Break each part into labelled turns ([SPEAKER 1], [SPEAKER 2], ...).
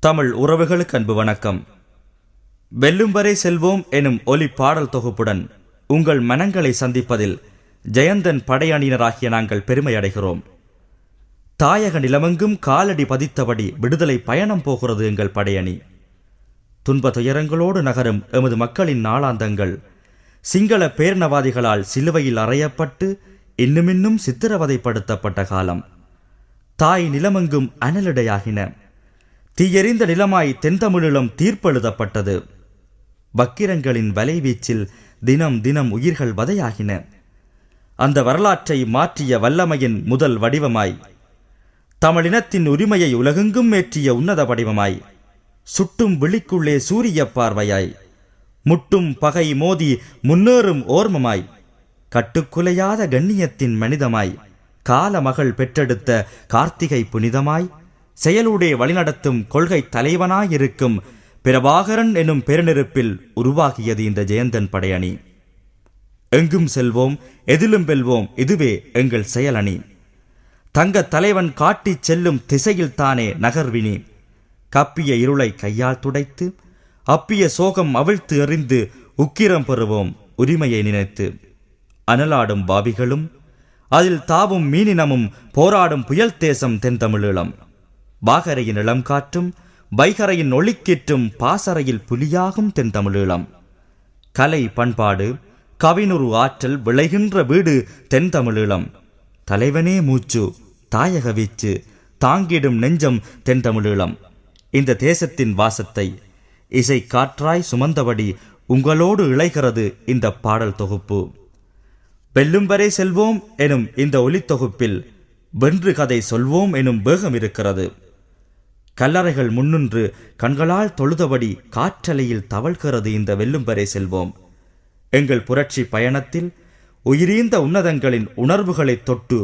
[SPEAKER 1] தமிழ் உறவுகளுக்கு அன்பு வணக்கம். வெல்லும் வரை செல்வோம் எனும் ஒலி பாடல் தொகுப்புடன் உங்கள் மனங்களை சந்திப்பதில் ஜெயந்தன் படையணியினராகிய நாங்கள் பெருமை அடைகிறோம். தாயக நிலமெங்கும் காலடி பதித்தபடி விடுதலை பயணம் போகிறது எங்கள் படையணி. துன்ப துயரங்களோடு நகரும் எமது மக்களின் நாளாந்தங்கள் சிங்கள பேரினவாதிகளால் சிலுவையில் அறையப்பட்டு இன்னுமின்னும் சித்திரவதைப்படுத்தப்பட்ட காலம். தாய் நிலமெங்கும் அனலடையாகின. தீயெறிந்த நிலமாய் தென்தமிழீழம் தீர்ப்பெழுதப்பட்டது. வக்கிரங்களின் வலைவீச்சில் தினம் தினம் உயிர்கள் வதையாகின. அந்த வரலாற்றை மாற்றிய வல்லமையின் முதல் வடிவமாய், தமிழினத்தின் உரிமையை உலகெங்கும் ஏற்றிய உன்னத வடிவமாய், சுட்டும் விழிக்குள்ளே சூரிய பார்வையாய், முட்டும் பகை மோதி முன்னேறும் ஓர்மமாய், கட்டுக்குலையாத கண்ணியத்தின் மனிதமாய், காலமகள் பெற்றெடுத்த கார்த்திகை புனிதமாய், செயலூடே வழிநடத்தும் கொள்கை தலைவனாயிருக்கும் பிரபாகரன் எனும் பெருநெருப்பில் உருவாகியது இந்த ஜெயந்தன் படையணி. எங்கும் செல்வோம், எதிலும் வெல்வோம், இதுவே எங்கள் செயலணி. தங்க தலைவன் காட்டிச் செல்லும் திசையில்தானே நகர்வினி. கப்பிய இருளை கையால் துடைத்து, அப்பிய சோகம் அவிழ்த்து எறிந்து உக்கிரம் பெறுவோம் உரிமையை நினைத்து. அனலாடும் பாவிகளும் அதில் தாவும் மீனினமும் போராடும் புயல் தேசம் தென்தமிழீழம். பாகரையின் இளம் காற்றும் வைகரையின் ஒளிக்கீற்றும் பாசறையில் புலியாகும் தென்தமிழீழம். கலை பண்பாடு கவினுரு ஆற்றல் விளைகின்ற வீடு தென்தமிழீழம். தலைவனே மூச்சு தாயக வீச்சு தாங்கிடும் நெஞ்சம் தென்தமிழீழம். இந்த தேசத்தின் வாசத்தை இசை காற்றாய் சுமந்தபடி உங்களோடு இழைகிறது இந்த பாடல் தொகுப்பு. வெல்லும் வரை செல்வோம் எனும் இந்த ஒலித்தொகுப்பில் வென்று கதை சொல்வோம் எனும் வேகம் இருக்கிறது. கல்லறைகள் முன்னின்று கண்களால் தொழுதபடி காற்றலையில் தவழ்கிறது இந்த வெல்லும் வரை செல்வோம். எங்கள் புரட்சி பயணத்தில் உயிரீந்த உன்னதங்களின் உணர்வுகளை தொட்டு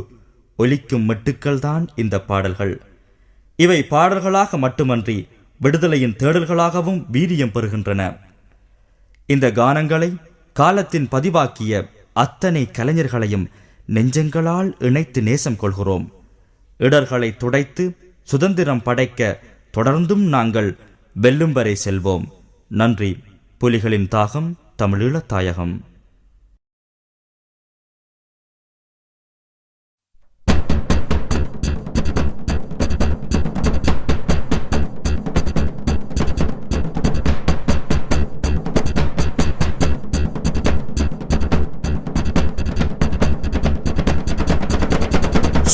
[SPEAKER 1] ஒலிக்கும் மெட்டுக்கள்தான் இந்த பாடல்கள். இவை பாடல்களாக மட்டுமன்றி விடுதலையின் தேடல்களாகவும் வீரியம் பெறுகின்றன. இந்த கானங்களை காலத்தின் பதிவாக்கிய அத்தனை கலைஞர்களையும் நெஞ்சங்களால் இணைத்து நேசம் கொள்கிறோம். இடர்களை துடைத்து சுதந்திரம் படைக்க தொடர்ந்தும் நாங்கள் வெல்லும் வரை செல்வோம். நன்றி. புலிகளின் தாகம் தமிழீழ தாயகம்.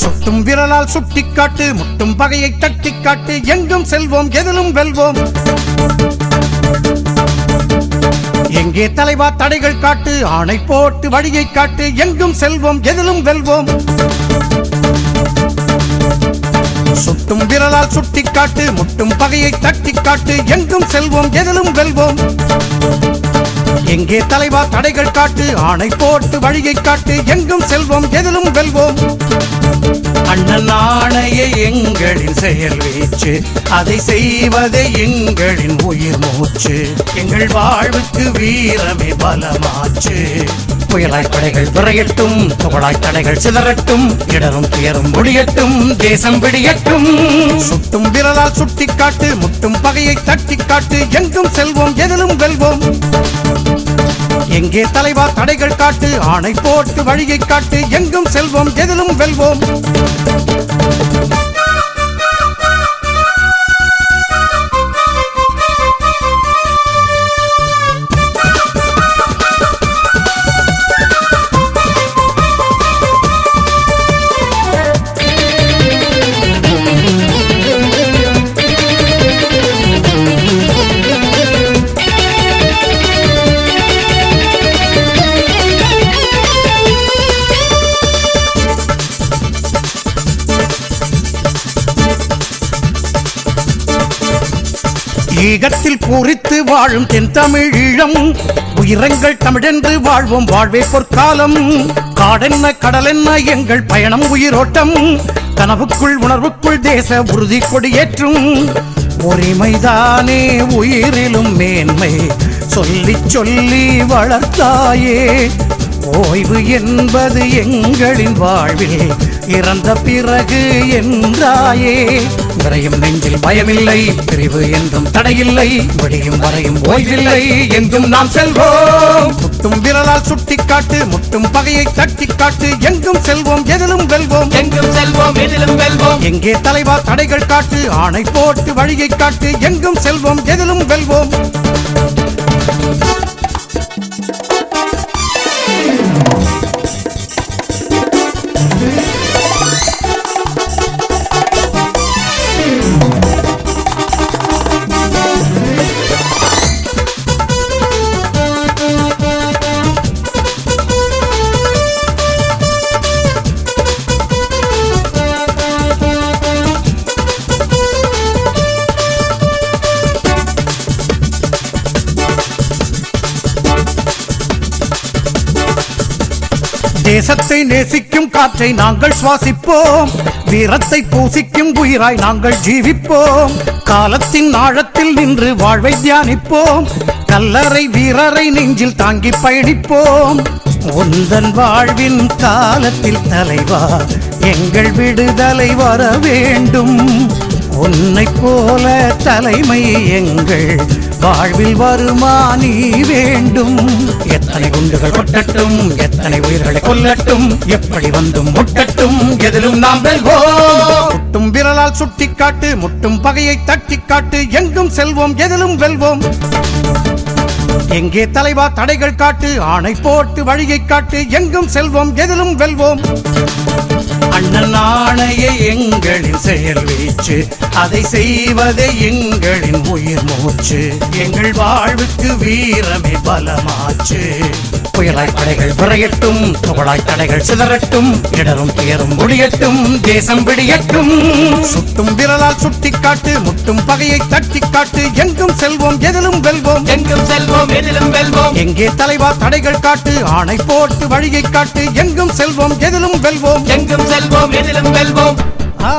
[SPEAKER 2] சுட்டும் விரலால் சுட்டிக்காட்டு, முட்டும் பகையை தட்டிக்காட்டு, எங்கும் செல்வோம் எதிலும் வெல்வோம். எங்கே தலைவா தடைகள் காட்டு, ஆணை போட்டு வழியை காட்டு, எங்கும் செல்வோம் எதிலும் வெல்வோம். சுட்டும் விரலால் சுட்டிக்காட்டு, முட்டும் பகையை தட்டிக்காட்டு, எங்கும் செல்வோம் எதிலும் வெல்வோம். எங்கே தலைவா தடைகள் காட்டு, ஆணை போட்டு வழியை காட்டு, எங்கும் செல்வோம் எதிலும் வெல்வோம். அண்ணன் ஆணைய எங்களின் செயல் வீச்சு, அதை செய்வதே எங்களின் உயிர் மூச்சு. எங்கள் வாழ்வுக்கு வீரமே பலமாச்சு. புயலாய் படைகள் விரையட்டும், துகளாய் தடைகள் சிதறட்டும், இடரும் துயரும் ஒழியட்டும், தேசம் விடியட்டும். சுட்டும் விரலால் சுட்டிக்காட்டு, முட்டும் பகையை தட்டிக்காட்டு, எங்கும் செல்வோம் எதிலும் வெல்வோம். எங்கே தலைவா தடைகள் காட்டு, ஆணை போட்டு வழியை காட்டு, எங்கும் செல்வோம் எதிலும் வெல்வோம். ஈகத்தில் பூரித்து வாழும் தென் தமிழீழம், உயிரங்கள் தமிழென்று வாழ்வோம் வாழ்வே பொற்காலம். காடென்ன கடலென்ன எங்கள் பயணம் உயிரோட்டம், கனவுக்குள் உணர்வுக்குள் தேச உறுதி கொடியேற்றும். உரிமைதானே உயிரிலும் மேன்மை, சொல்லி சொல்லி வளர்த்தாயே. ஓய்வு என்பது எங்களின் வாழ்வில் இறந்த பிறகு என்றாயே. வரையும் நெஞ்சில் பயமில்லை, பிரிவு என்றும் தடையில்லை, விடியும் வரையும் ஓய்வில்லை, எங்கும் நாம் செல்வோம். முட்டும் விரலால் சுட்டிக்காட்டு, முட்டும் பகையை தட்டிக்காட்டு, எங்கும் செல்வோம் எதிலும் வெல்வோம்,
[SPEAKER 3] எங்கும் செல்வோம் எதிலும் வெல்வோம்.
[SPEAKER 2] எங்கே தலைவா தடைகள் காட்டு, ஆணை போட்டு வழியை காட்டு, எங்கும் செல்வோம் எதிலும் வெல்வோம். தேசத்தை நேசிக்கும் காற்றை நாங்கள் சுவாசிப்போம், வீரத்தை பூசிக்கும் உயிராய் நாங்கள் ஜீவிப்போம், காலத்தின் ஆழத்தில் நின்று வாழ்வை தியானிப்போம், கல்லறை வீரரை நெஞ்சில் தாங்கி பயணிப்போம். உந்தன் வாழ்வின் காலத்தில் தலைவா எங்கள் விடுதலை வர வேண்டும், உன்னை போல தலைமை எங்கள் வாழ்வில் வருமா நீ வேண்டும். எத்தனை குண்டுகள் கொட்டட்டும், எத்தனை உயிர்களை கொல்லட்டும், எப்படி வந்தும் முட்டட்டும், எதிலும் நாம் வெல்வோம். முட்டும் விரலால் சுட்டிக்காட்டு, முட்டும் பகையை தட்டிக்காட்டு, எங்கும் செல்வோம் எதிலும் வெல்வோம். எங்கே தலைவா தடைகள் காட்டு, ஆணை போட்டு வழியை காட்டு, எங்கும் செல்வோம் எதிலும் வெல்வோம். அண்ணன் ஆணையை எங்களின் செயல் வீச்சு, அதை செய்வதே எங்களின் உயிர் மூச்சு, எங்கள் வாழ்வுக்கு வீரமே பலமாச்சு. புயலாய் படைகள் விரையட்டும், புகழாய் தடைகள் சிதறட்டும், இடரும் துயரும் ஒழியட்டும், தேசம் விடியட்டும். சுட்டும் விரலால் சுட்டிக்காட்டு, முட்டும் பகையை தட்டிக்காட்டு, எங்கும் செல்வோம் எதிலும் வெல்வோம்,
[SPEAKER 3] எங்கும் செல்வோம் எதிலும் வெல்வோம்.
[SPEAKER 2] எங்கே தலைவா தடைகள் காட்டு, ஆணை போட்டு வழியை காட்டு, எங்கும் செல்வோம் எதிலும் வெல்வோம்,
[SPEAKER 3] எங்கும் செல்வோம் எதிலும் வெல்வோம்.
[SPEAKER 2] ஆ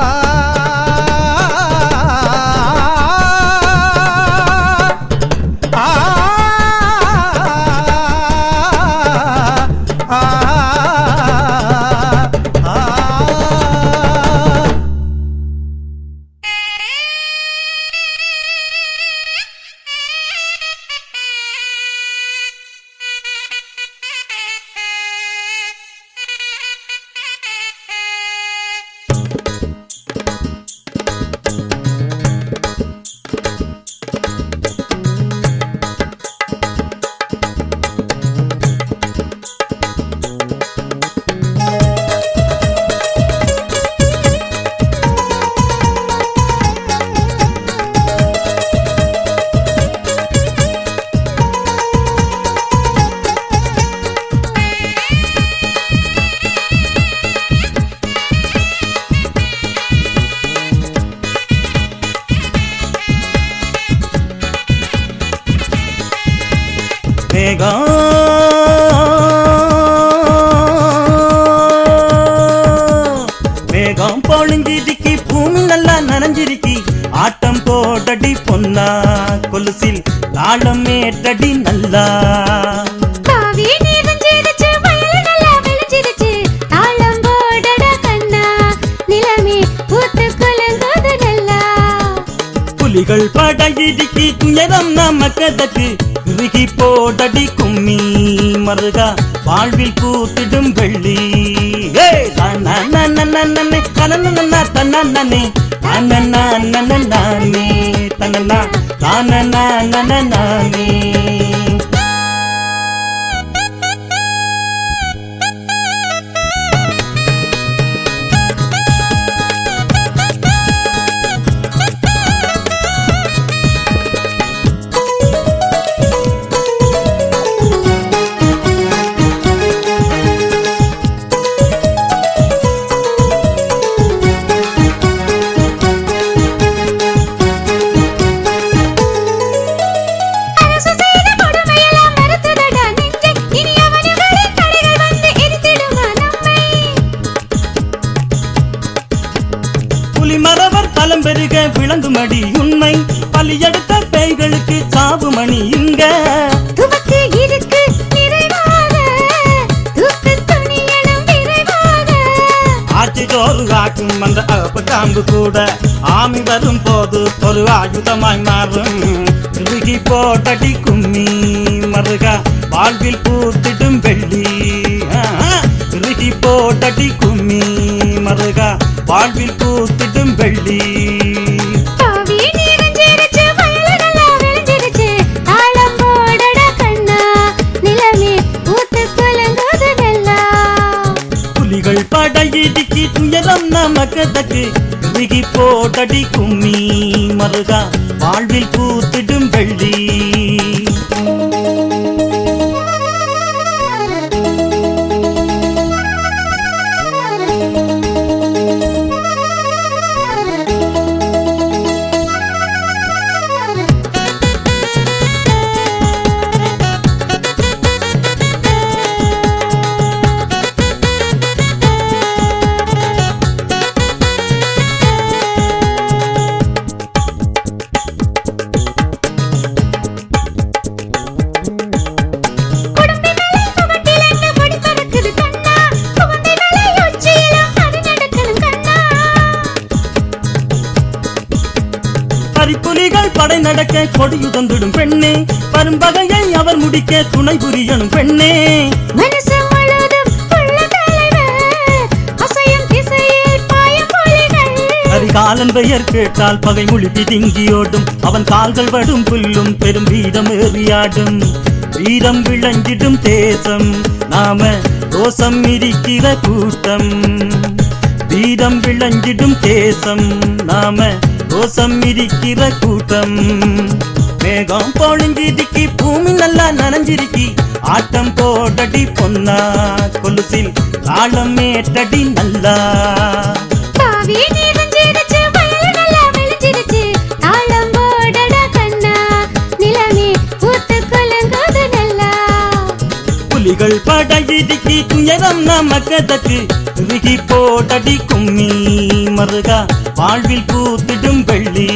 [SPEAKER 4] மேகம் பொழிஞ்சிருக்கி, பூமி நல்லா நனைஞ்சிருக்கி, ஆட்டம் போடடி பொன்னா, கொலுசில் தாளம் ஏற்றடி நல்லா. புலிகள் படையிடுக்கி, துயரம் நமக்கதற்கு, இறுகி போடடி கும்மி மருகா, வாழ்வில் கூத்திடும் வெள்ளி. நானே பலம் பெருக விளங்குமடி உண்மை, பலியெடுத்த பேய்களுக்கு சாவு மணி இங்க.
[SPEAKER 5] துவக்கு இருக்கு நிறைவாக, தூக்கு துணியனும் விரைவாக,
[SPEAKER 4] ஆட்சி சோறு ஆக்கும் அந்த அப்ப காம்பு கூட ஆமி வரும் போது ஒரு ஆயுதமாய் மாறும். திருகி போட்டடி கும்மி மருகா வாழ்வில் பூத்திடும் வெள்ளி. திருகி போட்டடி கும்மி மருகா வாழ்வில் பூத்திடும் வெள்ளி.
[SPEAKER 5] தாவி நிறைஞ்சிருச்சு, வயலு நல்லா விளைஞ்சிருச்சு, தாளம் போடடா கண்ணா, நிலமே ஊத்து குலுங்குது நல்லா.
[SPEAKER 4] புலிகள் படையிடிக்கு துயரம் நமக்கதற்கு. திருகி போட்டடி கும்மி மருகா வாழ்வில் பூத்திடும் வெள்ளி. புலிகள் படை நடக்க கொடியுதந்திடும் பெண்ணே, பரும்பகையை அவர் முடிக்க துணை புரியணும் பெண்ணே.
[SPEAKER 5] மனசு முழுதும் உள்ள தலைவர், அசையும் திசையில் பாயும் புலிகள்.
[SPEAKER 4] கரிகாலன் பெயர் கேட்டால் பகை மொழி பிதுங்கியோடும், அவன் கால்கள் வடும் புல்லும் பெரும் வீரம் ஏறியாடும். வீரம் விளங்கிடும் தேசம் நாம ரோசம் இருக்கிற கூட்டம். வீரம் விளங்கிடும் தேசம் நாம ரோசம் இருக்கிற கூட்டம். மேகம் பொழிஞ்சிருக்கி பூமி நல்லா நனைஞ்சிருக்கி, ஆட்டம் போடடி பொன்னா கொலுசில் தாளம் ஏற்றடி நல்லா.
[SPEAKER 5] தாவி நிறைஞ்சிருச்சு, வயலு நல்லா விளைஞ்சிருச்சு, தாளம் போடடா கண்ணா, நிலமே ஊத்து குலுங்குது நல்லா.
[SPEAKER 4] புலிகள் படையிடிக்கு துயரம் நமக்கதற்கு. திருகி போட்டடி கும்மி மருகா வாழ்வில் பூத்திடும் வெள்ளி.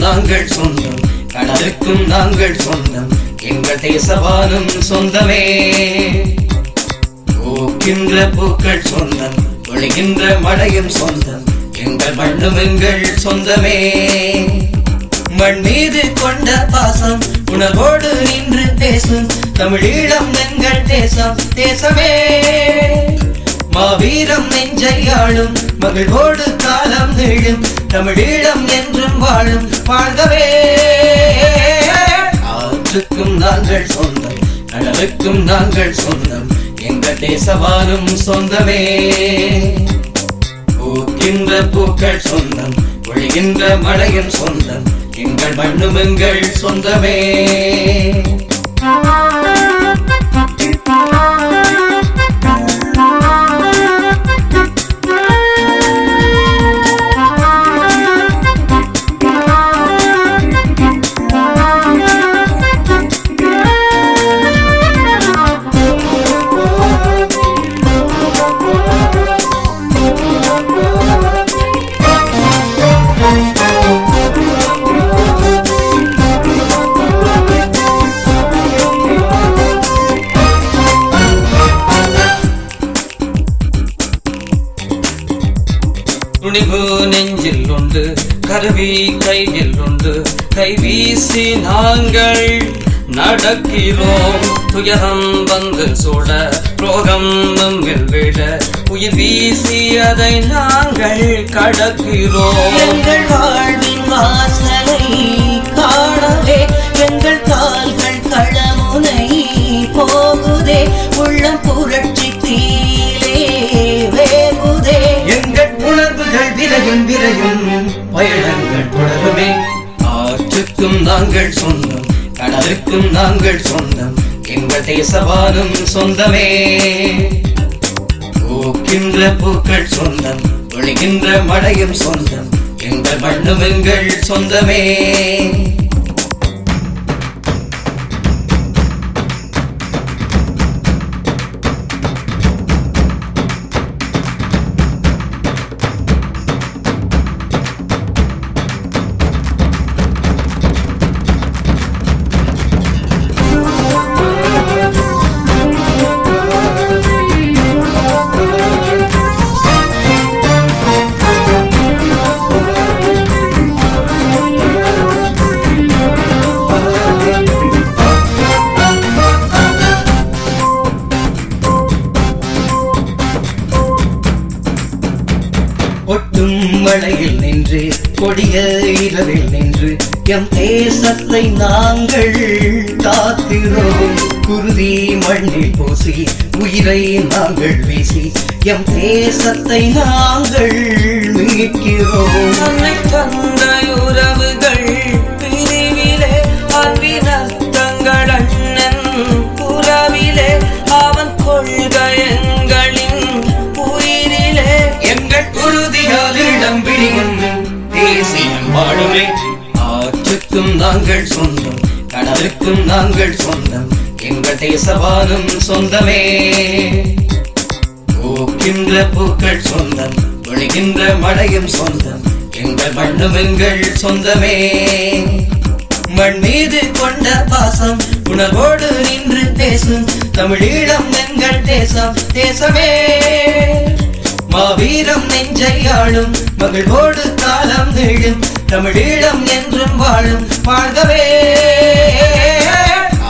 [SPEAKER 3] நாங்கள் சொந்தம், கடலுக்கும் நாங்கள் சொந்தம், எங்கள் தேசவானும் சொந்தமே. பூக்கின்ற பூக்கள் சொந்தம், ஒளிகின்ற மழையும் சொந்தம், எங்கள் மண்ணும் எங்கள் சொந்தமே. மண் மீது கொண்ட பாசம் உணர்வோடு நின்று பேசும் தமிழீழம் எங்கள் தேசம் தேசமே. மாவீரம் நெஞ்சையாளும் மகிழ்வோடு காலம் நீளும் தமிழீழம் என்றும் வாழும் வாழ்கவே. காற்றுக்கும் நாங்கள் சொந்தம், கடலுக்கும் நாங்கள் சொந்தம், எங்கள் தேசவானும் சொந்தமே. பூக்கின்ற பூக்கள் சொந்தம், ஒளிகின்ற மழையும் சொந்தம், எங்கள் மண்ணும் எங்கள் சொந்தமே. துணிவு நெஞ்சில் உண்டு, கருவி கையில் உண்டு, கைவீசி நாங்கள் நடக்கிறோம். துயரம் வந்து சூட, ரோகம் நம்மில் விட, உயிர் வீசி அதை நாங்கள் கடக்கிறோம்.
[SPEAKER 6] எங்கள் வாழ்வின் வாசலை காணவே எங்கள் கால்கள் களமுனை போகுதே. உள்ளம் புரட்சி தீ
[SPEAKER 3] வரும் பயணங்கள் தொடருமே. ஆற்றுக்கும் நாங்கள் சொந்தம், கடலுக்கும் நாங்கள் சொந்தம், எங்கள் தேசவானும் சொந்தமே. பூக்கின்ற பூக்கள் சொந்தம், ஒளிகின்ற மழையும் சொந்தம், எங்கள் மண்ணும் எங்கள் சொந்தமே. ஒட்டும் மழையில் நின்று கொடிய இரவில் நின்று எம் தேசத்தை நாங்கள் காக்கிறோம். குருதி மண்ணில் பூசி உயிரை நாங்கள் வீசி எம் தேசத்தை நாங்கள் மீட்கிறோம்.
[SPEAKER 6] அன்னை தந்தை உறவுகள் பிரிவிலே அன்பின் அர்த்தங்கள் அண்ணன் புறவிலே அவன் கொள்கை எங்களின் உயிரிலே.
[SPEAKER 3] எங்கள் உறுதியால் இடம் பிடிக்கும் தேசியம் வாழுமே. ஆற்றுக்கும் நாங்கள் சொந்தம், கடலுக்கும் நாங்கள் சொந்தம், எங்கள் தேசவானும் சொந்தமே. பூக்கின்ற பூக்கள் சொந்தம், ஒளிகின்ற மழையும் சொந்தம், எங்கள் மண்ணும் எங்கள் சொந்தமே. மண் மீது கொண்ட பாசம் உணர்வோடு நின்று பேசும் தமிழீழம் எங்கள் தேசம் தேசமே. மாவீரம் நெஞ்சை ஆளும் மகிழ்வோடு காலம் நீளும் தமிழீழம் என்றும் வாழும் வாழ்கவே.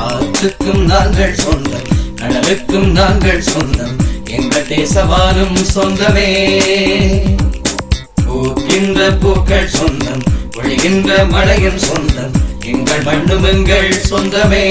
[SPEAKER 3] ஆற்றுக்கும் நாங்கள் சொந்தம், கடலுக்கும் நாங்கள் சொந்தம், எங்கள் தேசவானும் சொந்தமே. பூக்கின்ற பூக்கள் சொந்தம், ஒளிகின்ற மழையும் சொந்தம், எங்கள் மண்ணும் எங்கள் சொந்தமே.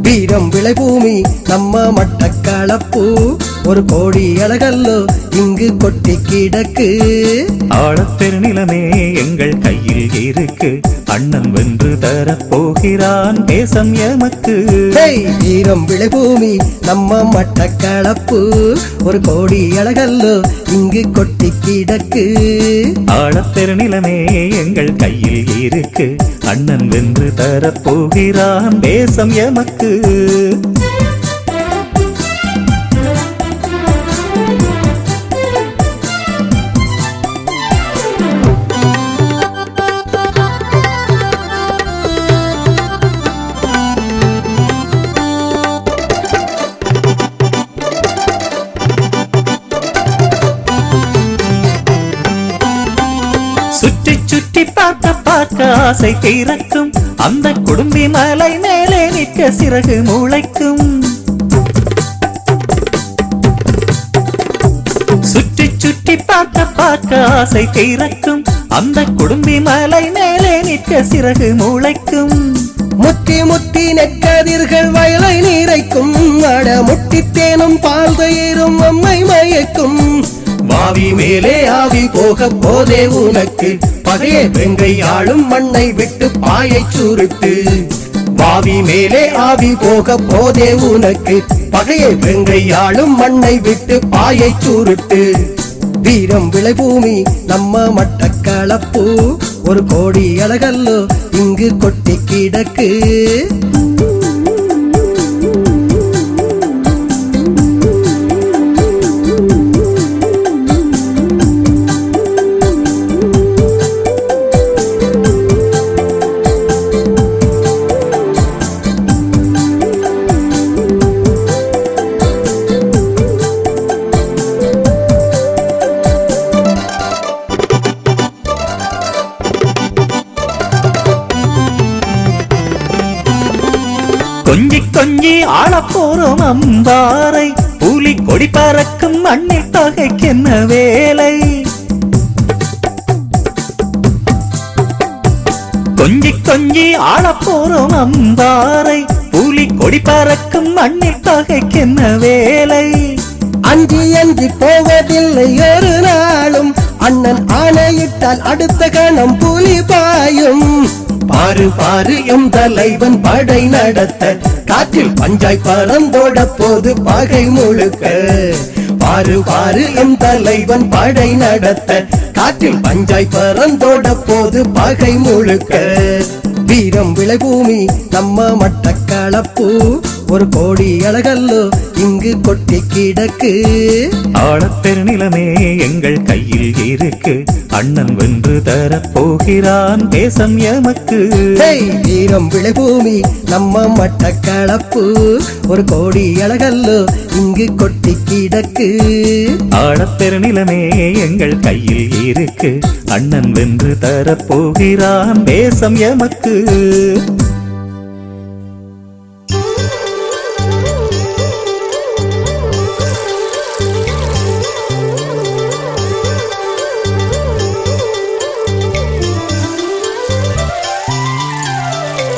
[SPEAKER 7] வீரம் விளைபூமி நம்ம மட்டக்களப்பு, ஒரு கோடி அழகல்லோ இங்கு கொட்டி கிடக்கு.
[SPEAKER 8] ஆழப்பெருநிலமே எங்கள் கையில் இருக்கு, அண்ணன் வென்று தரப்போகிறான் தேசம் எமக்கு.
[SPEAKER 7] வீரம் விளைபூமி நம்ம மட்டக்களப்பு, ஒரு கோடி அழகல்லோ இங்கு கொட்டி கிடக்கு.
[SPEAKER 8] ஆழப்பெருநிலமே எங்கள் கையில் இருக்கு, அண்ணன் வென்று தரப்போகிறான் தேசம் எமக்கு. சுற்றி சுற்றி பார்க்க பார்க்க ஆசை தீரக்கும், அந்த குடும்பி மலை மேலே நிற்க சிறகு முளைக்கும். சுற்றி சுற்றி பார்க்க பார்க்க ஆசை தீரக்கும், அந்த குடும்பி மலை மேலே நிற்க சிறகு முளைக்கும்.
[SPEAKER 7] முத்தி முத்தி நெற்கதிர்கள் வயலை நீரைக்கும், அட முட்டித்தேனும் பால் தயிரும் அம்மை மயக்கும். வாவி மேலே ஆவி போக போதே உனக்கு, பகையே வெங்கை ஆளும் மண்ணை விட்டு பாயை சுருட்டு. வாவி மேலே ஆவி போக போதே உனக்கு, பகையே வெங்கை ஆளும் மண்ணை விட்டு பாயை சுருட்டு. வீரம் விளைபூமி நம்ம மட்டக்களப்பு, ஒரு கோடி அழகல்லோ இங்கு கொட்டி கிடக்கு.
[SPEAKER 8] கொஞ்சி கொஞ்சி ஆளப்போறோம் அம்பாரை, புலி கொடி பறக்கும் மண்ணில் தொகைக்கென்ன வேலை. கொஞ்சி கொஞ்சி ஆளப்போறோம் அம்பாரை, புலி கொடி பறக்கும் மண்ணில் தொகைக்கென்ன வேலை.
[SPEAKER 7] அஞ்சி அஞ்சி போவதில்லை ஒரு நாளும், அண்ணன் ஆணையிட்டால் அடுத்த கணம் புலி பாயும். பாரு பாரு எம் தலைவன் படை நடத்த, காற்றில் பஞ்சாய் பறந்தோட போது பகை முழுக்க. பாரு பாரு எம் தலைவன் படை நடத்த, காற்றில் பஞ்சாய் பறந்தோட போது பகை முழுக்க. வீரம் விளைபூமி நம்ம மட்டக்களப்பு, ஒரு கோடி அழகல்லோ இங்கு கொட்டி கிடக்கு.
[SPEAKER 8] ஆழப்பெரு நிலமே எங்கள் கையில் இருக்கு, அண்ணன் வென்று தரப்போகிறான் தேசம் எமக்கு.
[SPEAKER 7] வீரம் விளைபூமி நம்ம மட்டக்களப்பு, ஒரு கோடி அழகல்லோ இங்கு கொட்டி கிடக்கு.
[SPEAKER 8] ஆழப்பெரு நிலமே எங்கள் கையில் இருக்கு, அண்ணன் வென்று தரப்போகிறான் தேசம் எமக்கு.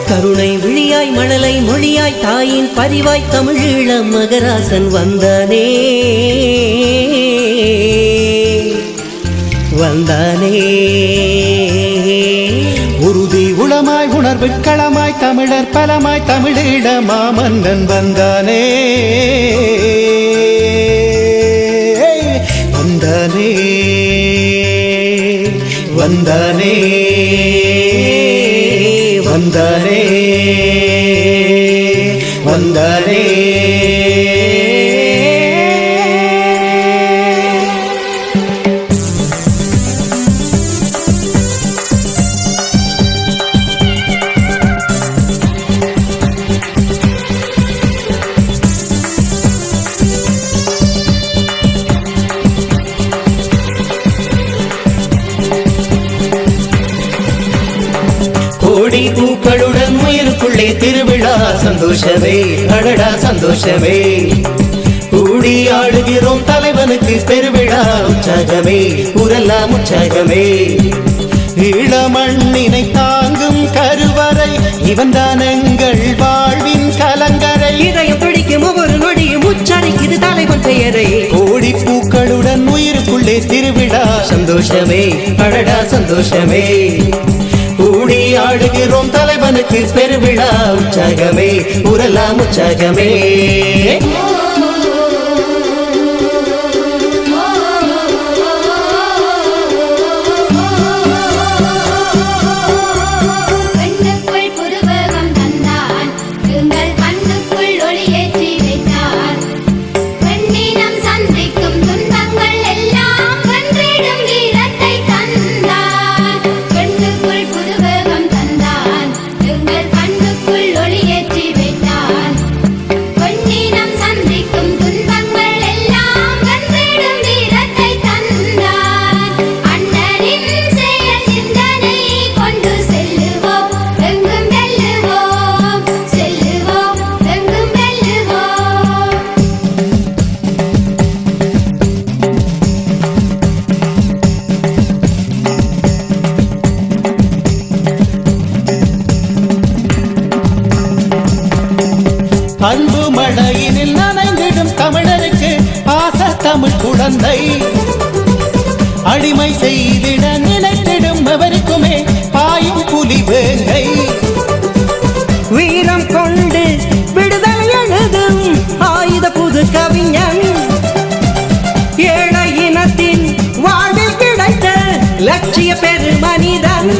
[SPEAKER 6] கருணை விழியாய் மழலை மொழியாய் தாயின் பரிவாய் தமிழீழம் மகராசன் வந்தானே வந்தானே.
[SPEAKER 2] உறுதி உளமாய் உணர்வு களமாய் தமிழர் பலமாய் தமிழீழ மாமன்னன் வந்தானே வந்தானே வந்தானே வந்தானே வந்தானே.
[SPEAKER 6] கோடி பூக்களுடன் உயிருக்குள்ளே திருவிழா சந்தோஷமே அடடா சந்தோஷமே. கூடி ஆடுகிறோம் தலைவனுக்கு பெருவிழா உற்சாகமே ஊரெல்லாம் உற்சாகமே.
[SPEAKER 2] ஈழமண்ணினை தாங்கும் கருவறை இவன்தான் எங்கள் வாழ்வின் கலங்கரை.
[SPEAKER 6] இதயம் துடிக்கும் ஒவ்வொரு நொடியும் உச்சரிக்குது தலைவன் பெயரை.
[SPEAKER 2] கோடி பூக்களுடன் உயிருக்குள்ளே திருவிழா
[SPEAKER 6] சந்தோஷமே அடடா சந்தோஷமே. கூடி ஆடுகிறோம் தலைவனுக்கு பெருவிழா உற்சாகமே ஊரெல்லாம் உற்சாகமே.
[SPEAKER 5] கண்ணுக்குள் புதுவகம் தந்தான், எங்கள் கண்ணுக்குள் ஒளியேற்றி வைத்தான். பெண்ணினம் சந்திக்கும் துன்பங்கள் எல்லாம் வென்றிடும் வீரத்தை தந்தான். கண்ணுக்குள் புதுவகம் தந்தான், எங்கள் கண்ணுக்குள் ஒளியேற்றி வைத்தான். பெண்ணினம் சந்திக்கும் துன்பங்கள் எல்லாம் வென்றிடும் வீரத்தை தந்தான். அண்ணனின் செயல் சிந்தனை கொண்டு செல்லுவோம் எங்கும் வெல்லுவோம், செல்லுவோம் எங்கும் வெல்லுவோம்.
[SPEAKER 2] அன்பு மழையினில் நனைந்திடும் தமிழருக்கு ஆசை தமிழ் குழந்தை. அடிமை செய்திட நினைத்திடும் எவருக்குமே பாயும் புலி வேங்கை.
[SPEAKER 6] வீரம் கொண்டு விடுதலை எழுதும் ஆயுத புது கவிஞன். ஏழை இனத்தின் வாழ்வில் கிடைத்த லட்சிய பெரு மனிதன்.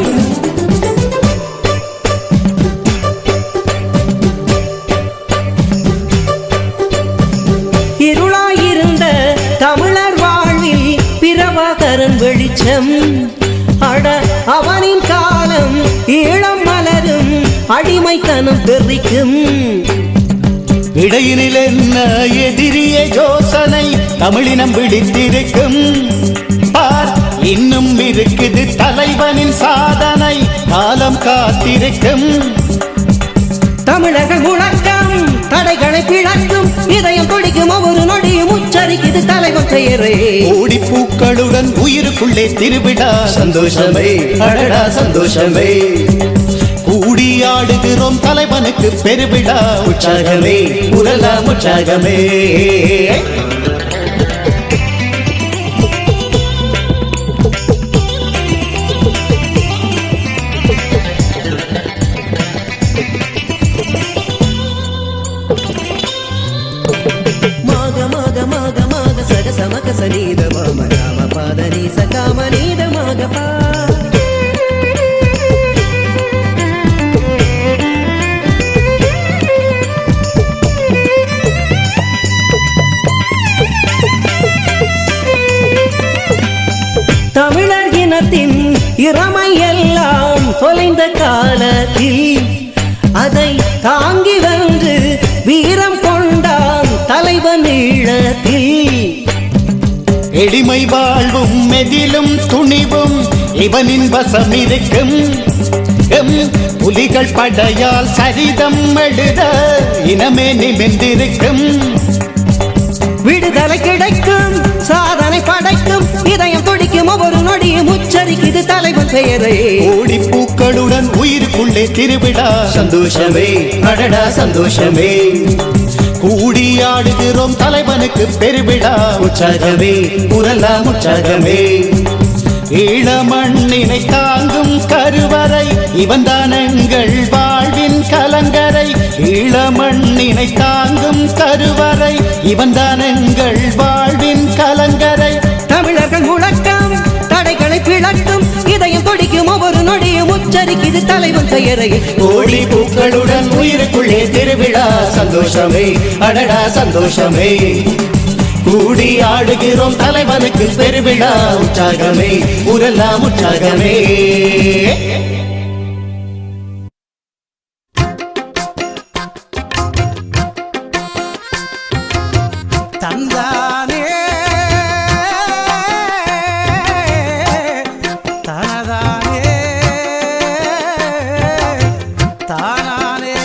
[SPEAKER 6] இருளாயிருந்த தமிழர் வாழ்வில் பிரபாகரன் வெளிச்சம். அட அவனின் காலம் ஈழம் மலரும் அடிமைத்தனம் பெருக்கும்.
[SPEAKER 8] இடையினில் என்ன எதிரிய யோசனை தமிழினம் பிடித்திருக்கும். பார் இன்னும் இருக்குது தலைவனின் சாதனை காலம் காத்திருக்கும்.
[SPEAKER 6] தமிழர்கள் முழக்கம் தடைகளை பிளக்கும். இதயம் துடிக்கும் ஒவ்வொரு நொடியும் உச்சரிக்குது தலைவன் பெயரே.
[SPEAKER 8] ஓடி பூக்களுடன் உயிருக்குள்ளே திருவிழா
[SPEAKER 7] சந்தோஷமே அடடா சந்தோஷமே
[SPEAKER 8] கூடி ஆடுகிறோம் தலைவனுக்கு பெருவிழா
[SPEAKER 7] உற்சாகமே உரலாம் உற்சாகமே
[SPEAKER 6] மாக மாக மாக மாக சக சமக சனீத மம ராம பாத நீ சகாம நீத மாக பா. தமிழர் இனத்தின் இறமை எல்லாம் தொலைந்த காலத்தில் அதை தாங்கி வென்று வீரம் கொண்டான் தலைவன் ஈழத்தில்.
[SPEAKER 8] எளிமை வாழ்வும் மெதிலும் துணிவும் இவனின் வசம் இருக்கும். புலிகள் படையால் சரிதம் எழுத இனமே நிமிர்ந்திருக்கும்.
[SPEAKER 6] விடுதலை கிடைக்கும் சாதனை படைக்கும். இதயம் துடிக்கும் ஒவ்வொரு நொடியும் உச்சரிக்குது தலைவன் பெயரே.
[SPEAKER 8] ஓடி பூக்களுடன் உயிருக்குள்ளே திருவிழா
[SPEAKER 7] சந்தோஷமே அடடா சந்தோஷமே
[SPEAKER 8] கூடி ஆடுகிறோம் தலைவனுக்கு பெருவிழா
[SPEAKER 7] உற்சாகமே உரலாம் உற்சாகமே
[SPEAKER 8] ஈழமண்ணினை தாங்கும் கருவறை இவன் தானங்கள் வாழ்வின் கலங்கரை. ஈழமண்ணினை தாங்கும் கருவறை இவன் தானங்கள் வாழ்வின் கலங்கரை.
[SPEAKER 6] தமிழர்கள் முழக்கம் தடைகளை பிளக்கும். இதயம் துடிக்கும் ஒவ்வொரு நொடியும் உச்சரிக்குது தலைவன் பெயரை.
[SPEAKER 7] ஓடி பூக்களுடன் உயிருக்குள்ளே திருவிழா சந்தோஷமே அடடா சந்தோஷமே கூடி ஆடுகிறோம் தலைவனுக்கு பெருவிழா உற்சாகமே உரலாம் உற்சாகமே
[SPEAKER 2] தந்தானே தனதானே தானானே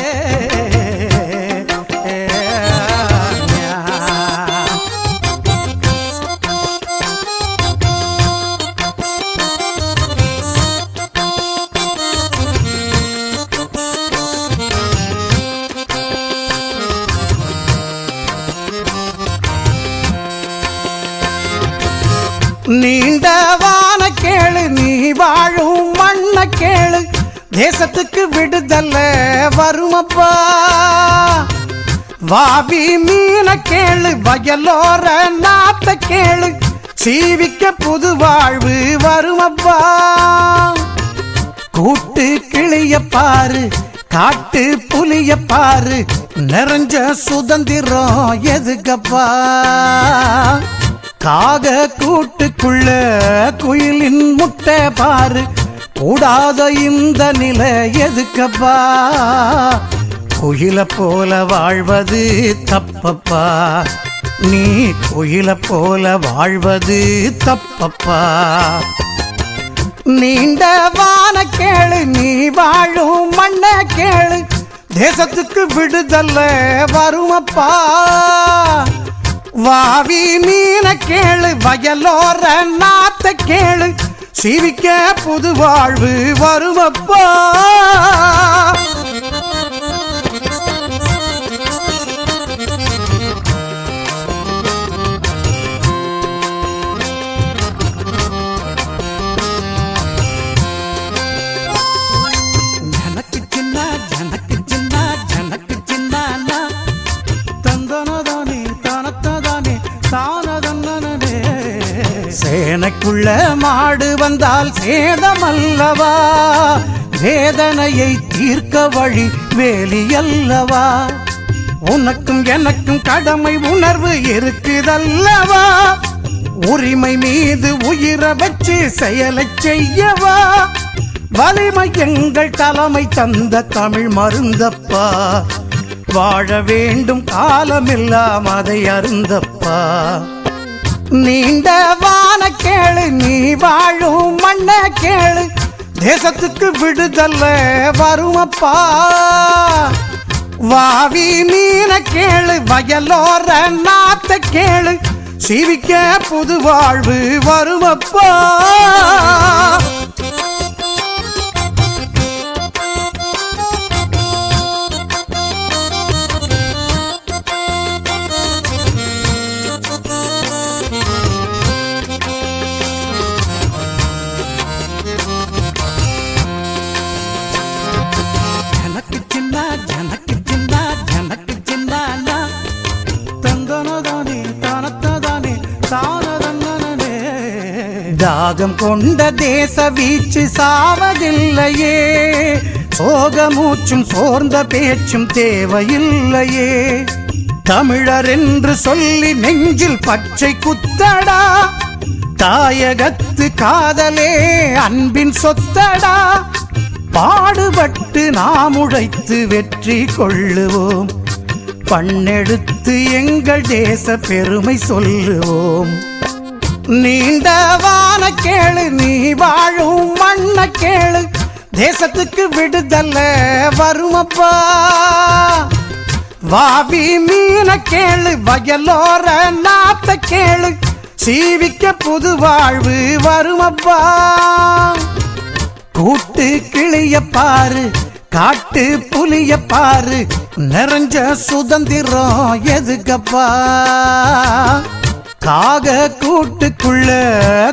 [SPEAKER 2] நீண்டவான கேளு நீ வாழும் மண்ண கேளு தேசத்துக்கு விடுதலை வருமப்பா. வாவி மீன கேளு வயலோர நாத்த கேளு சீவிக்க புது வாழ்வு வருமப்பா. கூட்டு கிளிய பாரு காட்டு புலிய பாரு நிறைஞ்ச சுதந்திரம் எதுக்கப்பா. காக கூட்டுக்குள்ள குயிலின் முட்டை பாரு கூடாத இந்த நிலை எதுக்கப்பா. குயில போல வாழ்வது தப்பப்பா நீ குயில போல வாழ்வது தப்பப்பா. நீண்ட வான கேளு நீ வாழும் மண்ண கேளு தேசத்துக்கு விடுதலை வருமப்பா. வாவி மீன கேளு வயலோர நாத்த கேளு சீவிக்க புது வாழ்வு வருமப்பா. ஜனக்கு சின்ன ஜனக்கு சின்ன ஜனக்கு சின்ன தந்தனதானே தனத்ததானே தானதன்னனே சேனைக்குள்ள மாடு வந்தால் சேதமல்லவா, வேதனையை தீர்க்க வழி வேலியல்லவா. உனக்கும் எனக்கும் கடமை உணர்வு இருக்குதல்லவா, உரிமை மீது உயிரை வச்சு செயலை செய்யவா. வலிமை எங்கள் தலைமை தந்த தமிழ் மருந்தப்பா, வாழ வேண்டும் காலமெல்லாம் அதை அருந்தப்பா. நீண்ட வான கேளு, நீ வாழும் மண்ண கேளு, தேசத்துக்கு விடுதல்ல வருமப்பா. வாவி மீன கேளு, வயலோர நாத்த கேளு, சீவிக்க புது வாழ்வு வருமப்பா. தாகம் கொண்ட தேச வீச்சு சாவதில்லையே, சோக மூச்சும் சோர்ந்த பேச்சும் தேவையில்லையே. தமிழர் என்று சொல்லி நெஞ்சில் பச்சை குத்தடா, தாயகத்து காதலே அன்பின் சொத்தடா. பாடுபட்டு நாம் உழைத்து வெற்றி கொள்ளுவோம், பண்ணெடுத்து எங்கள் தேச பெருமை சொல்லுவோம். நீண்ட வான கேளு, நீ வாழும் மண்ண கேளு, தேசத்துக்கு விடுதல்ல வருமப்பா. வாவி மீன கேளு, வயலோர நாத்த கேளு, சீவிக்க புது வாழ்வு வருமப்பா. கூட்டு கிளிய பாரு, காட்டு புலிய பாரு, நிறைஞ்ச சுதந்திரம் எதுக்கப்பா. காக கூட்டுக்குள்ள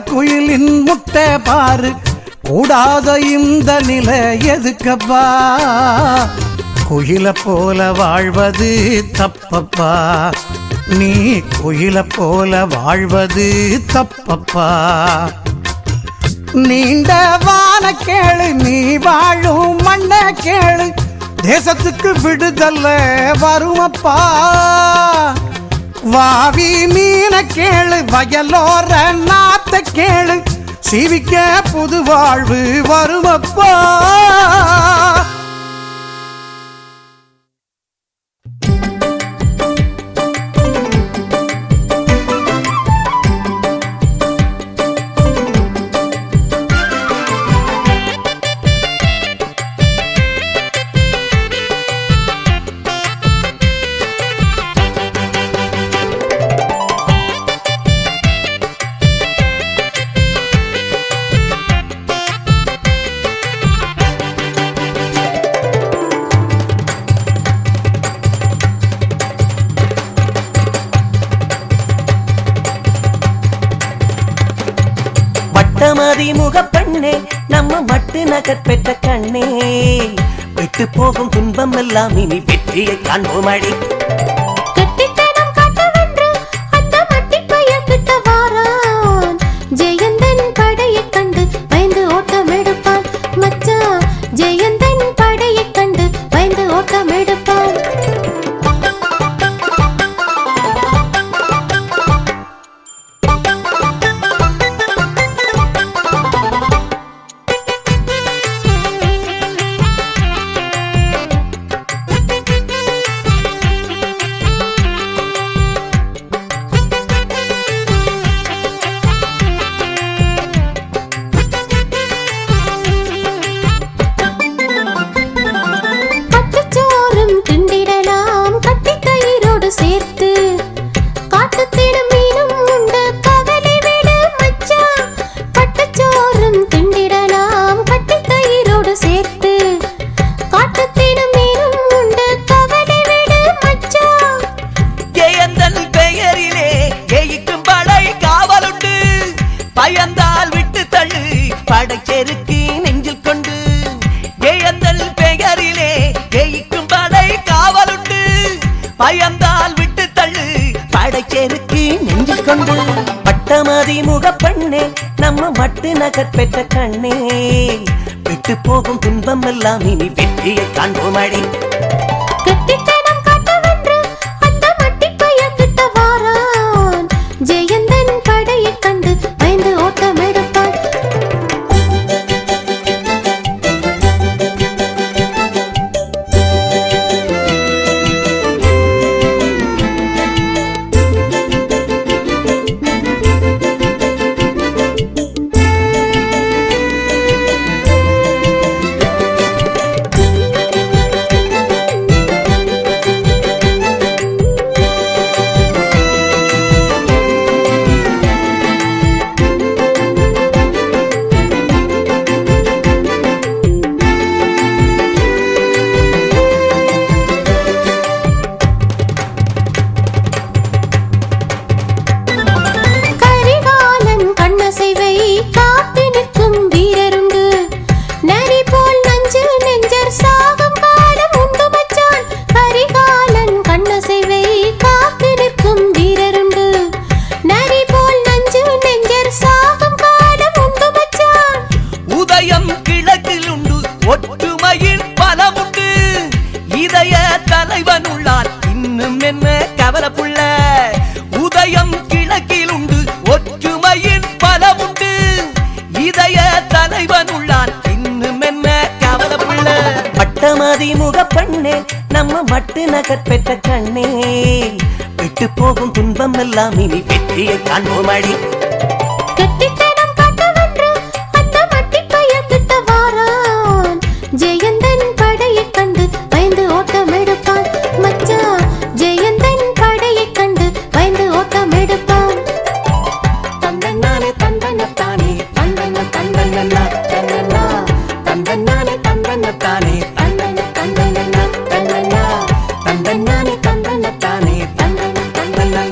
[SPEAKER 2] குயிலின் முட்டை பாரு, கூடாத இந்த நிலை எதுக்கப்பா. குயில போல வாழ்வது தப்பப்பா, நீ குயில போல வாழ்வது தப்பப்பா. நீண்ட வான கேளு, நீ வாழும் மண்ண கேளு, தேசத்துக்கு விடுதல்ல வருமப்பா. வாவி மீன கேளு, வயலோர நாத்த கேளு, சீவிக்க புது வாழ்வு வருமப்பா.
[SPEAKER 6] முகப்பெண்ணே, நம்ம மட்டு நகர் பெற்ற கண்ணே, விட்டு போகும் துன்பம் எல்லாம் இனி வெற்றியை காண்போம் அடி.
[SPEAKER 5] ஜெயந்தன் படையை கண்டு பயந்து ஓட்டம் எடுப்பான் மச்சா, ஜெயந்தன் படையை கண்டு பயந்து ஓட்டம் எடுப்பான்.
[SPEAKER 6] பட்டமதி முகப்பண்ணே நம்ம மட்டு நகர் பெற்ற கண்ணே விட்டு போகும் துன்பம் எல்லாம் இனி வெற்றியை காண்போம் அடி
[SPEAKER 5] கெட்டித்தனம் காட்டவென்று அந்த மட்டிப் பையன் கிட்ட வாரான். ஜெயந்தன் படையைக் கண்டு பயந்து ஓட்டமெடுப்பான். கரிகாலன் கண்ணசைவை காத்து நிற்கும் வீரருண்டு. நரி போல் நஞ்சு நெஞ்சர் சாகும் காலம் உண்டு மச்சான். கரிகாலன் கண்ணசைவை காத்து நிற்கும் வீரருண்டு. நரி போல் நஞ்சு நெஞ்சர் சாகும் காலம் உண்டு மச்சான்.
[SPEAKER 6] உதயம் கிழக்கில் உண்டு ஒற்றுமையின் பலமுண்டு இதய தலைவன் உள்ளான் இன்னும் என்ன கவலைப்புள்ள உதயம் கிழக்கில் உண்டு ஒற்றுமையின் பலமுண்டு இதய தலைவன் உள்ளான் இன்னும் என்ன கவலைப்புள்ள பட்டமதி முகப்பண்ணே நம்ம மட்டு நகர் பெற்ற கண்ணே விட்டு போகும் துன்பம் எல்லாம் இனி வெற்றியை காண்போம் அடி
[SPEAKER 5] கெட்டித்தனம் காட்டவென்று அந்த மட்டிப் பையன் கிட்ட வாரான். ஜெயந்தன் படையைக் கண்டு பயந்து ஓட்டமெடுப்பான். மச்சான் ஜெயந்தன் படையைக் கண்டு பயந்து ஓட்டமெடுப்பான்.
[SPEAKER 6] தந்தன்னானே தந்தன்னத்தானே தந்தன்ன தந்தன்னா தந்தன்னா தந்தன்னானே தந்தன்னத்தானே தந்தன்ன தந்தன்னா தந்தன்னா தந்தன்னானே தந்தன்னத்தானே தந்தன்ன தந்தன்னா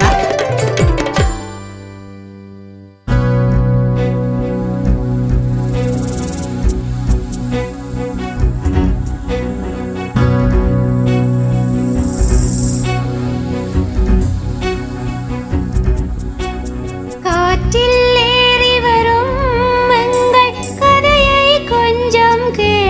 [SPEAKER 5] காற்றில் ஏறி வரும் எங்கள் கதையை கொஞ்சம் கேள்.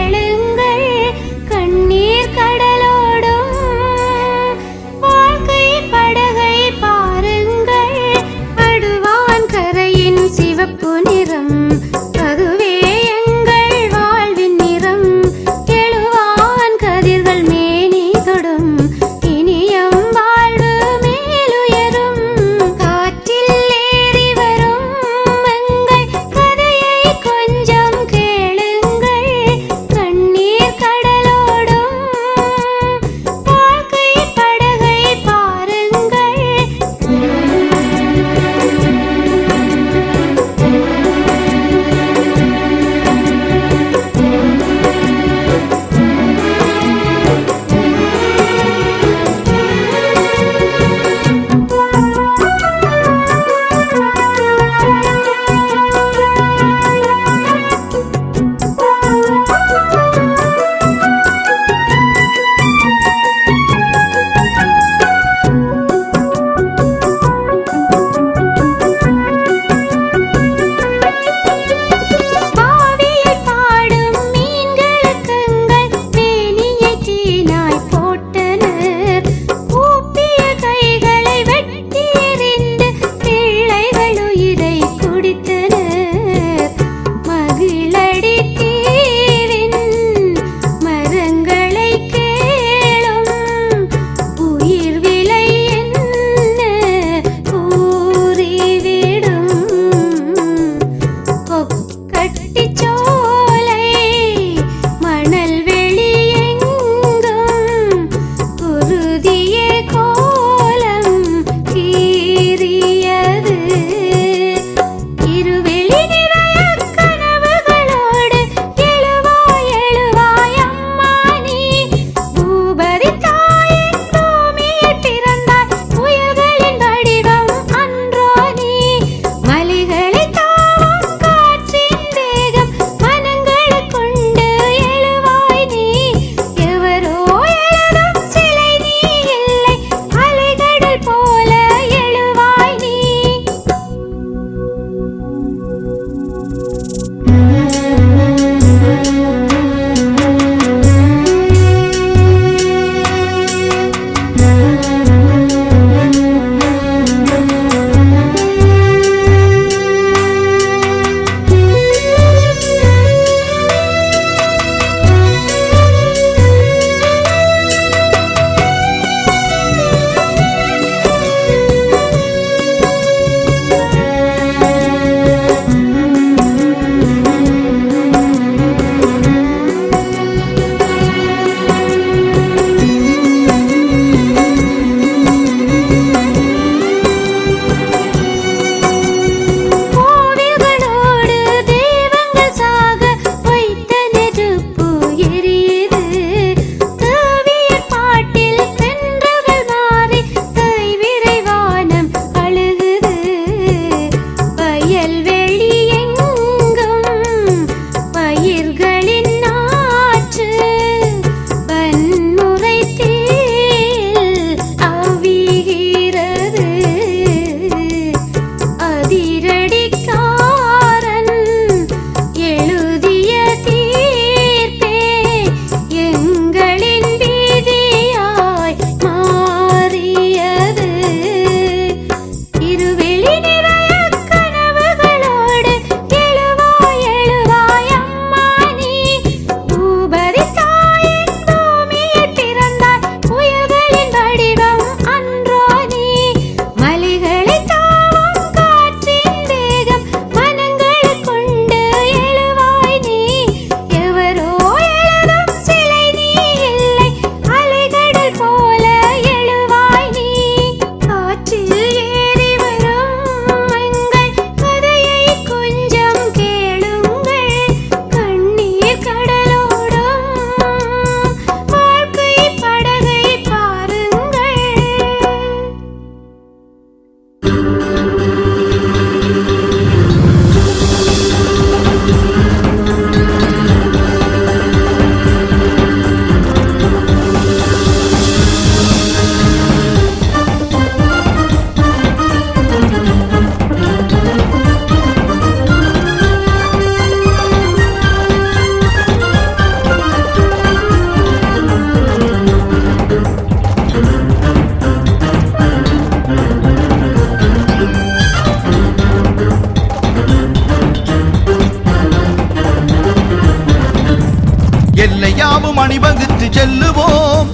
[SPEAKER 2] எல்லையாவும் அணிவகுத்து செல்லுவோம்,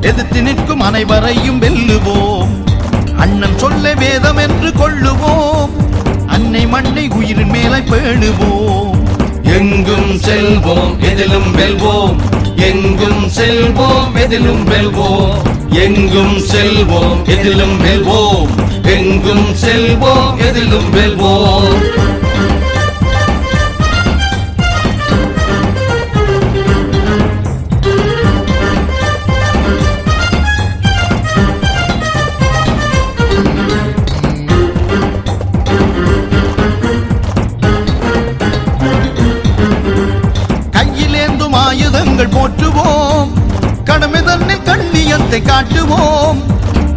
[SPEAKER 2] எதிர்த்து நிற்கும் அனைவரையும் வெல்லுவோம். அண்ணன் சொல்ல வேதம் என்று கொள்ளுவோம், அன்னை மண்ணை உயிரின் மேலே பேணுவோம்.
[SPEAKER 3] எங்கும் செல்வோம் எதிலும் வெல்வோம், எங்கும் செல்வோம் எதிலும் வெல்வோம், எங்கும் செல்வோம் எதிலும் வெல்வோம், எங்கும் செல்வோம் எதிலும் வெல்வோம்.
[SPEAKER 2] ஆயுதங்கள் போற்றுவோம், கடமை தன்னில் கண்ணியத்தை காட்டுவோம்,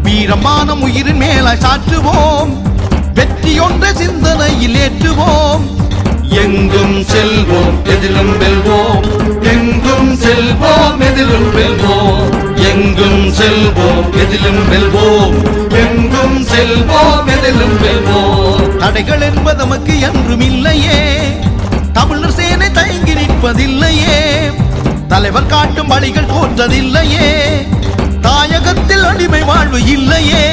[SPEAKER 2] வீரமான உயிரின் மேலாய் சாற்றுவோம், வெற்றி ஒன்ற சிந்தனையில் ஏற்றுவோம்.
[SPEAKER 3] எங்கும் செல்வோம் எதிலும் வெல்வோம், எங்கும் செல்வோம் எதிலும் வெல்வோம், எங்கும் செல்வோம் எதிலும் வெல்வோம், எங்கும் செல்வோம் எதிலும் வெல்வோம்.
[SPEAKER 2] தடைகள் என்பது நமக்கு என்றும் இல்லையே, தமிழர் சேனை தயங்கி நிற்பதில்லையே, தலைவர் காட்டும் வழிகள் தோற்றதில்லையே, தாயகத்தில் அடிமை வாழ்வு இல்லையே.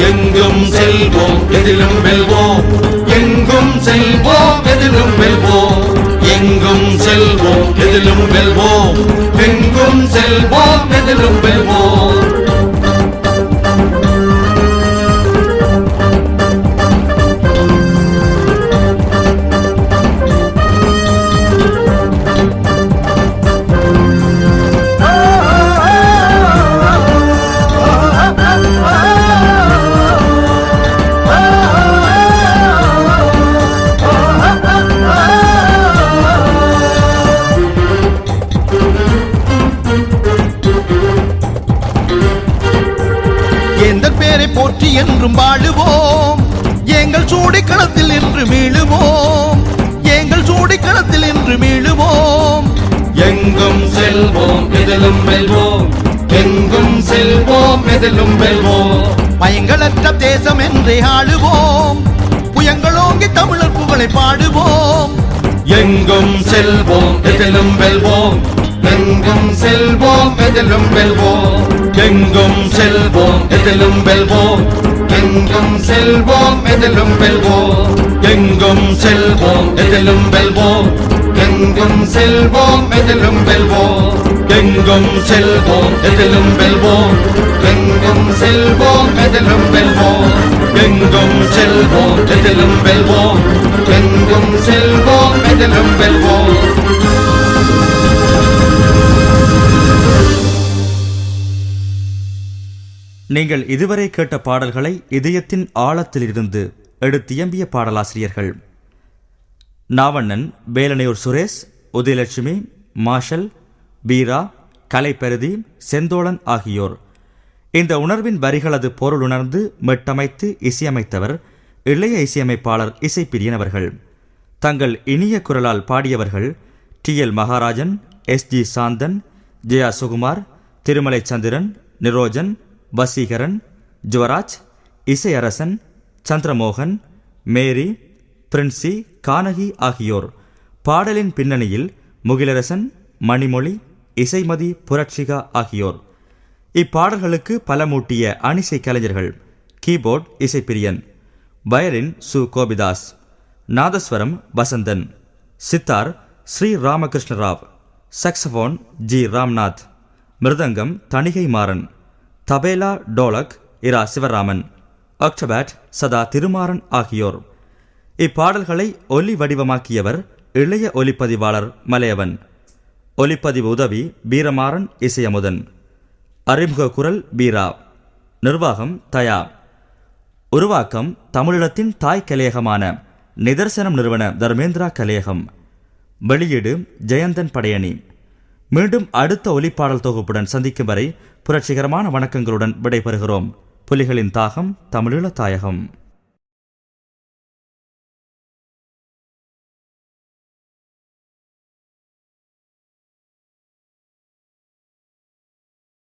[SPEAKER 3] எங்கும் செல்வோம் எதிலும் வெல்வோம், எங்கும் செல்வோம் எதிலும் வெல்வோம், எங்கும் செல்வோம் எதிலும் வெல்வோம், எங்கும் செல்வோம் எதிலும் வெல்வோம்.
[SPEAKER 2] போற்றி என்றும் வாழுவோம், எங்கள் சூடிக்களத்தில் என்று மீளுவோம், எங்கள் சூடிக்களத்தில் என்று மீளுவோம்.
[SPEAKER 3] எங்கும் செல்வோம் எதிலும் வெல்வோம், எங்கும் செல்வோம் எதிலும் வெல்வோம்.
[SPEAKER 2] பயங்களற்ற தேசம் என்றே ஆளுவோம், புயங்களோங்கி தமிழர் புகழை பாடுவோம்.
[SPEAKER 3] எங்கும் செல்வோம் எதிலும் வெல்வோம், எங்கும் செல்வோம் எதிலும் வெல்வோம், எங்கும் செல்வோம் எதிலும் வெல்வோம், எங்கும் செல்வோம் எதிலும் வெல்வோம், எங்கும் செல்வோம் எதிலும் வெல்வோம், எங்கும் செல்வோம் எதிலும் வெல்வோம், எங்கும் செல்வோம் எதிலும் வெல்வோம், எங்கும் செல்வோம் எதிலும் வெல்வோம், எங்கும் செல்வோம் எதிலும் வெல்வோம், எங்கும் செல்வோம் எதிலும் வெல்வோம்.
[SPEAKER 1] நீங்கள் இதுவரை கேட்ட பாடல்களை இதயத்தின் ஆழத்திலிருந்து எடுத்தியம்பிய பாடலாசிரியர்கள் நாவண்ணன், வேலனையூர் சுரேஷ், உதயலட்சுமி, மாஷல், பீரா, கலைப்பெருதி, செந்தோழன் ஆகியோர். இந்த உணர்வின் வரிகளது பொருள் உணர்ந்து மெட்டமைத்து இசையமைத்தவர் இளைய இசையமைப்பாளர் இசைப்பிரியன் அவர்கள். தங்கள் இனிய குரலால் பாடியவர்கள் டி.எல். மகாராஜன், எஸ்.ஜி. சாந்தன், ஜெயா சுகுமார், திருமலை சந்திரன், நிரோஜன், வசீகரன், ஜுவராஜ், இசையரசன், சந்திரமோகன், மேரி, பிரின்சி, கானகி ஆகியோர். பாடலின் பின்னணியில் முகிலரசன், மணிமொழி, இசைமதி, புரட்சிகா ஆகியோர். இப்பாடல்களுக்கு பலமூட்டிய அணிசை கலைஞர்கள் கீபோர்ட் இசைப்பிரியன், வயலின் சு. கோபிதாஸ், நாதஸ்வரம் வசந்தன், சித்தார் ஸ்ரீ ராமகிருஷ்ண ராவ், சக்ஸபோன் ஜி. ராம்நாத், மிருதங்கம் தணிகை மாறன், தபேலா டோலக் இரா. சிவராமன், ஆக்டோபேட் சதா திருமாறன் ஆகியோர். இப்பாடல்களை ஒலி வடிவமாக்கியவர் இளைய ஒலிப்பதிவாளர் மலையவன். ஒலிப்பதிவு உதவி பீரமாறன், இசையமுதன். அறிமுக குரல் பீரா. நிர்வாகம் தயா. உருவாக்கம் தமிழீழத்தின் தாய் கலையகமான நிதர்சனம் நிறுவன தர்மேந்திரா கலையகம். வெளியீடு ஜெயந்தன் படையணி. மீண்டும் அடுத்த ஒலிப்பாடல் தொகுப்புடன் சந்திக்கும் வரை புரட்சிகரமான வணக்கங்களுடன் விடைபெறுகிறோம். புலிகளின் தாகம் தமிழீழ தாயகம்.